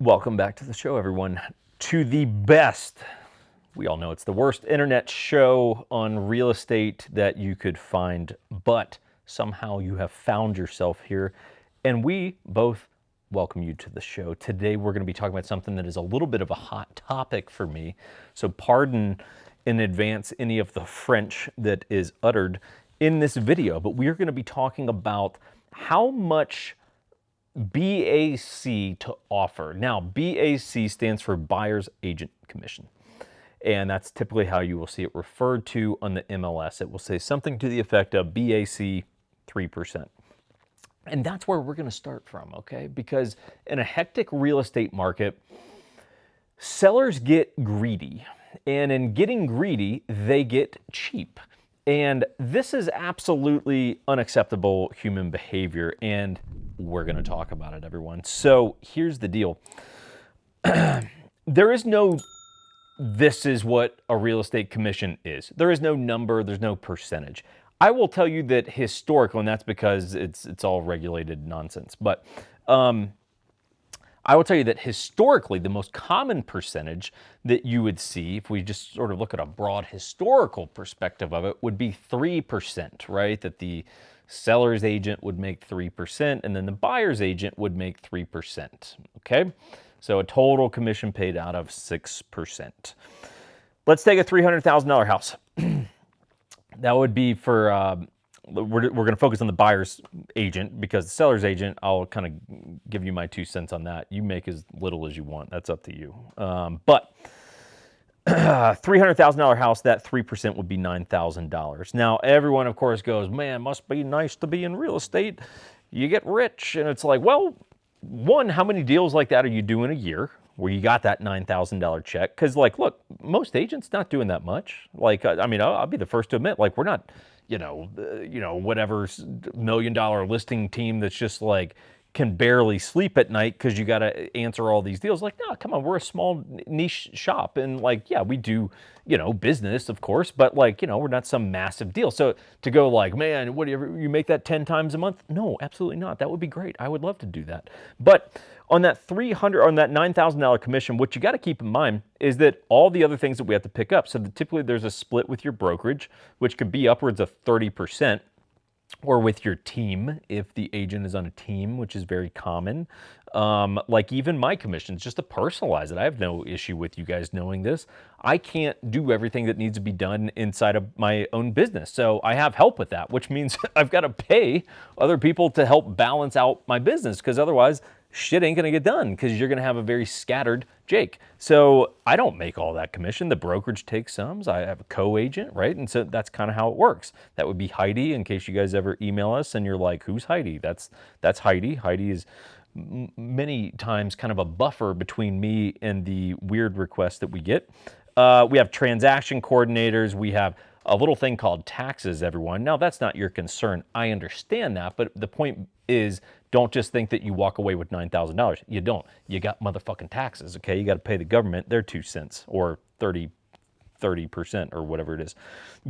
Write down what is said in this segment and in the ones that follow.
Welcome back to the show, everyone. To the best, we all know it's the worst internet show on real estate that you could find, but somehow you have found yourself here, and we both welcome you to the show. Today, we're going to be talking about something that is a little bit of a hot topic for me, so pardon in advance any of the French that is uttered in this video, but we are going to be talking about how much BAC to offer. Now, BAC stands for Buyer's Agent Commission, and that's typically how you will see it referred to on the MLS. It will say something to the effect of BAC 3%. And that's where we're going to start from, okay? Because in a hectic real estate market, sellers get greedy, and in getting greedy, they get cheap. And this is absolutely unacceptable human behavior, and we're going to talk about it, everyone. So here's the deal. There is no, this is what a real estate commission is. There is no number, there's no percentage. I will tell you that historically, and that's because it's all regulated nonsense, but I will tell you that historically, the most common percentage that you would see, if we just sort of look at a broad historical perspective of it, would be 3%, right? That the seller's agent would make 3%, and then the buyer's agent would make 3%, okay? So a total commission paid out of 6%. Let's take a $300,000 house. That would be for, we're going to focus on the buyer's agent, because the seller's agent, I'll kind of give you my 2 cents on that. You make as little as you want. That's up to you. But $300,000 house, that 3% would be $9,000. Now, everyone, of course, goes, man, must be nice to be in real estate. You get rich. And it's like, well, one, how many deals like that are you doing a year where you got that $9,000 check? Because, like, look, most agents not doing that much. Like, I mean, I'll be the first to admit, like, we're not, whatever $1 million listing team that's just like can barely sleep at night because you got to answer all these deals. Like, no, come on, we're a small niche shop, and like, yeah, we do, business, of course, but like, we're not some massive deal. So to go like, man, what do you make that 10 times a month? No, absolutely not. That would be great. I would love to do that. But on that $9,000 commission, what you got to keep in mind is that all the other things that we have to pick up. So typically there's a split with your brokerage, which could be upwards of 30%. Or with your team, if the agent is on a team, which is very common. Like even my commissions, just to personalize it. I have no issue with you guys knowing this. I can't do everything that needs to be done inside of my own business. So I have help with that, which means I've got to pay other people to help balance out my business, because otherwise shit ain't going to get done, because you're going to have a very scattered Jake. So I don't make all that commission. The brokerage takes some. I have a co-agent, right? And so that's kind of how it works. That would be Heidi, in case you guys ever email us and you're like, who's Heidi? That's Heidi. Heidi is many times kind of a buffer between me and the weird requests that we get. We have transaction coordinators. We have a little thing called taxes, everyone. Now, that's not your concern. I understand that, but the point is, don't just think that you walk away with $9,000. You don't. You got motherfucking taxes, okay? You got to pay the government their 2 cents, or 30% or whatever it is.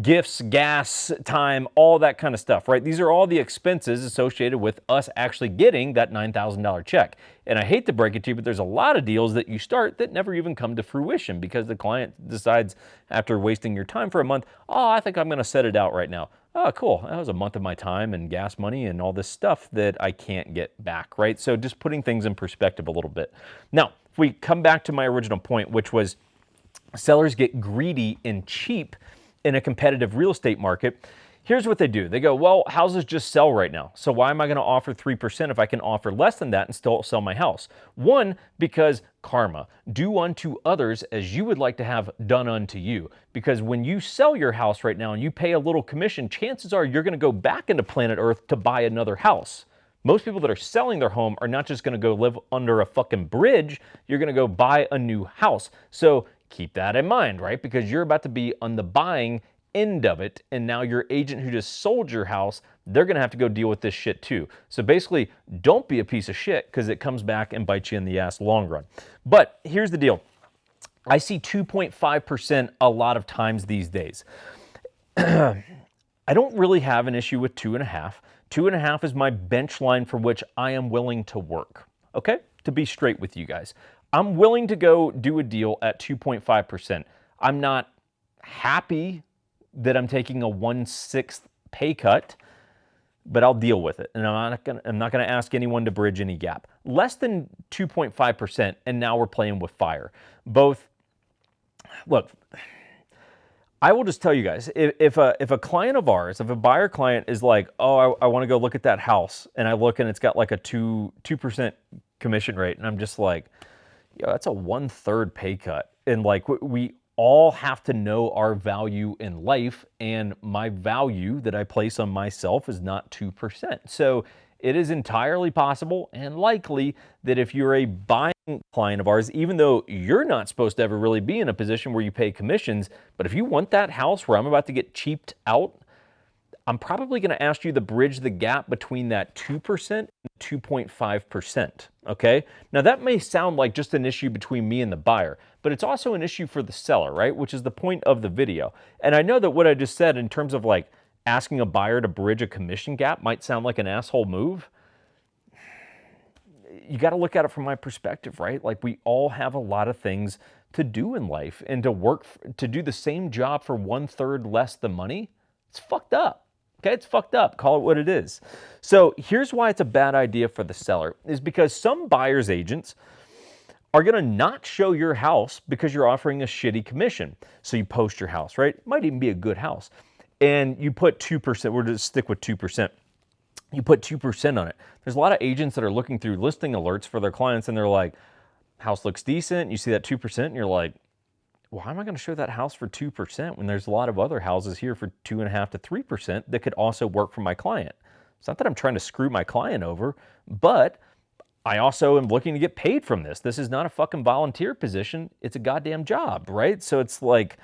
Gifts, gas, time, all that kind of stuff, right? These are all the expenses associated with us actually getting that $9,000 check. And I hate to break it to you, but there's a lot of deals that you start that never even come to fruition, because the client decides, after wasting your time for a month, oh, I think I'm going to set it out right now. Oh, cool. That was a month of my time and gas money and all this stuff that I can't get back, right? So just putting things in perspective a little bit. Now, if we come back to my original point, which was sellers get greedy and cheap in a competitive real estate market. Here's what they do. They go, well, houses just sell right now. So why am I going to offer 3% if I can offer less than that and still sell my house? One, because karma. Do unto others as you would like to have done unto you. Because when you sell your house right now and you pay a little commission, chances are you're going to go back into planet Earth to buy another house. Most people that are selling their home are not just going to go live under a fucking bridge. You're going to go buy a new house. So keep that in mind, right? Because you're about to be on the buying end of it, and now your agent who just sold your house, they're going to have to go deal with this shit too. So basically, don't be a piece of shit, because it comes back and bites you in the ass long run. But here's the deal. I see 2.5% a lot of times these days. I don't really have an issue with 2.5. 2.5 is my bench line for which I am willing to work, okay? To be straight with you guys. I'm willing to go do a deal at 2.5%. I'm not happy that I'm taking a 1/6 pay cut, but I'll deal with it. And I'm not gonna ask anyone to bridge any gap. Less than 2.5%, and now we're playing with fire. Both, look, I will just tell you guys, if a client of ours, if a buyer client is like, oh, I want to go look at that house, and I look and it's got like a 2% commission rate, and I'm just like, yo, that's a 1/3 pay cut. And like we all have to know our value in life, and my value that I place on myself is not 2%. So it is entirely possible and likely that if you're a buying client of ours, even though you're not supposed to ever really be in a position where you pay commissions, but if you want that house where I'm about to get cheaped out, I'm probably going to ask you to bridge the gap between that 2% and 2.5%, okay? Now that may sound like just an issue between me and the buyer, but it's also an issue for the seller, right? Which is the point of the video. And I know that what I just said in terms of like asking a buyer to bridge a commission gap might sound like an asshole move. You got to look at it from my perspective, right? Like we all have a lot of things to do in life, and to work, to do the same job for 1/3 less the money, it's fucked up. Okay, it's fucked up. Call it what it is. So here's why it's a bad idea for the seller, is because some buyer's agents are going to not show your house because you're offering a shitty commission. So you post your house, right? It might even be a good house. And you put 2%, we're going to stick with 2%. You put 2% on it. There's a lot of agents that are looking through listing alerts for their clients, and they're like, house looks decent. You see that 2%, and you're like, why am I going to show that house for 2% when there's a lot of other houses here for 2.5 to 3% that could also work for my client? It's not that I'm trying to screw my client over, but I also am looking to get paid from this. This is not a fucking volunteer position. It's a goddamn job, right? So it's like,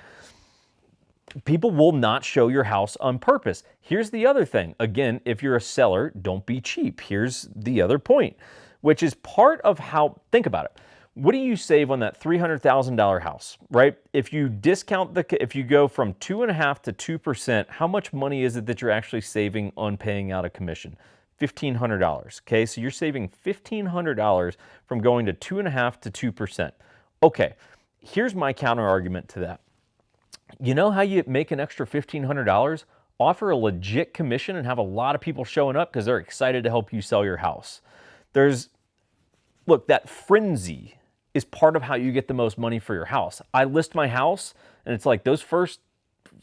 people will not show your house on purpose. Here's the other thing. Again, if you're a seller, don't be cheap. Here's the other point, which is part of how, think about it. What do you save on that $300,000 house, right? If you discount if you go from 2.5 to 2%, how much money is it that you're actually saving on paying out a commission? $1,500, okay? So you're saving $1,500 from going to 2.5 to 2%. Okay, here's my counter argument to that. You know how you make an extra $1,500? Offer a legit commission and have a lot of people showing up because they're excited to help you sell your house. Look, that frenzy is part of how you get the most money for your house. I list my house, and it's like those first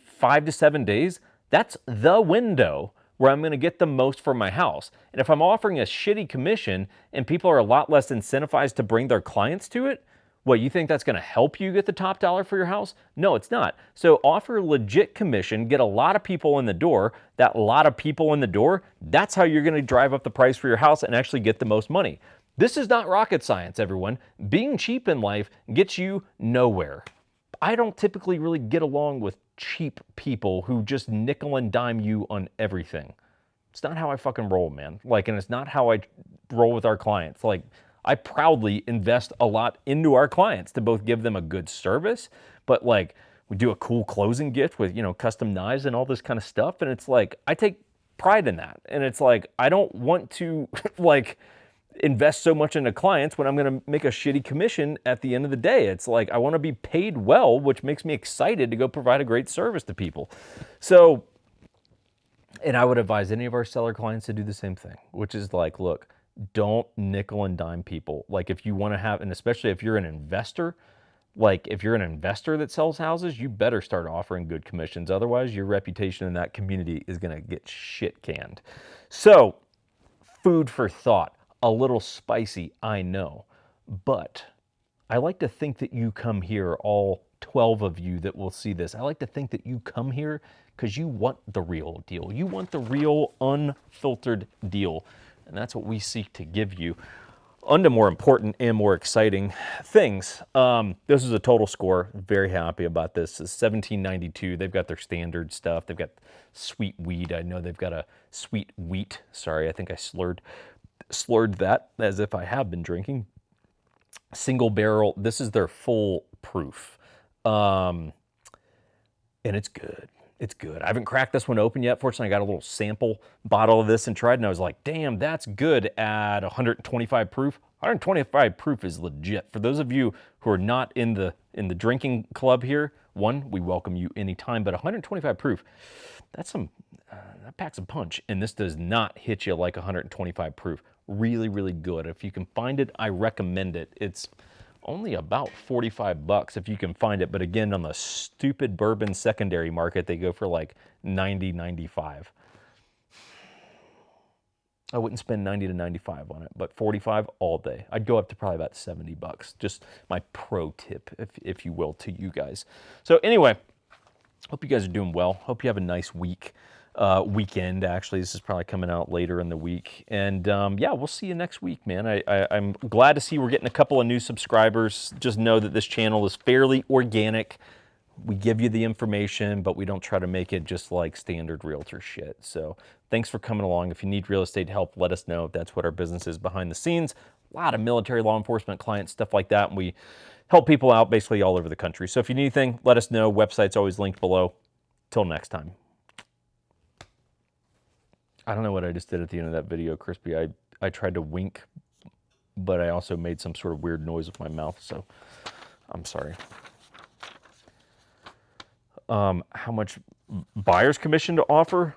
5 to 7 days, that's the window where I'm going to get the most for my house. And if I'm offering a shitty commission and people are a lot less incentivized to bring their clients to it, what, you think that's going to help you get the top dollar for your house? No, it's not. So offer a legit commission, get a lot of people in the door. That lot of people in the door, that's how you're going to drive up the price for your house and actually get the most money. This is not rocket science, everyone. Being cheap in life gets you nowhere. I don't typically really get along with cheap people who just nickel and dime you on everything. It's not how I fucking roll, man. Like, and it's not how I roll with our clients. Like, I proudly invest a lot into our clients to both give them a good service, but like, we do a cool closing gift with, custom knives and all this kind of stuff. And it's like, I take pride in that. And it's like, I don't want to like invest so much into clients when I'm going to make a shitty commission at the end of the day. It's like, I want to be paid well, which makes me excited to go provide a great service to people. So, and I would advise any of our seller clients to do the same thing, which is like, look, don't nickel and dime people. Like, if you want to have, and especially if you're an investor, like if you're an investor that sells houses, you better start offering good commissions. Otherwise, your reputation in that community is going to get shit canned. So, food for thought. A little spicy, I know, but I like to think that you come here, all 12 of you that will see this, I like to think that you come here because you want the real deal. You want the real unfiltered deal. And that's what we seek to give you. On to more important and more exciting things. This is a total score. Very happy about this. It's $17.92. They've got their standard stuff. They've got sweet weed. I know they've got a sweet wheat. Sorry, I think I slurred that as if I have been drinking. Single barrel. This is their full proof. And it's good. It's good. I haven't cracked this one open yet. Fortunately, I got a little sample bottle of this and tried, and I was like, damn, that's good at 125 proof. 125 proof is legit. For those of you who are not in the drinking club here, one, we welcome you anytime, but 125 proof, that's some, that packs a punch, and this does not hit you like 125 proof. Really, really good. If you can find it, I recommend it. It's only about 45 bucks if you can find it, but again, on the stupid bourbon secondary market, they go for like 90, 95. I wouldn't spend 90 to 95 on it, but 45 all day. I'd go up to probably about 70 bucks. Just my pro tip, if you will, to you guys. So anyway, hope you guys are doing well. Hope you have a nice weekend. Actually, this is probably coming out later in the week. And yeah, we'll see you next week, man. I'm glad to see we're getting a couple of new subscribers. Just know that this channel is fairly organic. We give you the information, but we don't try to make it just like standard realtor shit. So thanks for coming along. If you need real estate help, let us know. That's what our business is behind the scenes. A lot of military, law enforcement clients, stuff like that. And we help people out basically all over the country. So if you need anything, let us know. Website's always linked below. Till next time. I don't know what I just did at the end of that video, Crispy. I tried to wink, but I also made some sort of weird noise with my mouth. So I'm sorry. How much buyer's commission to offer?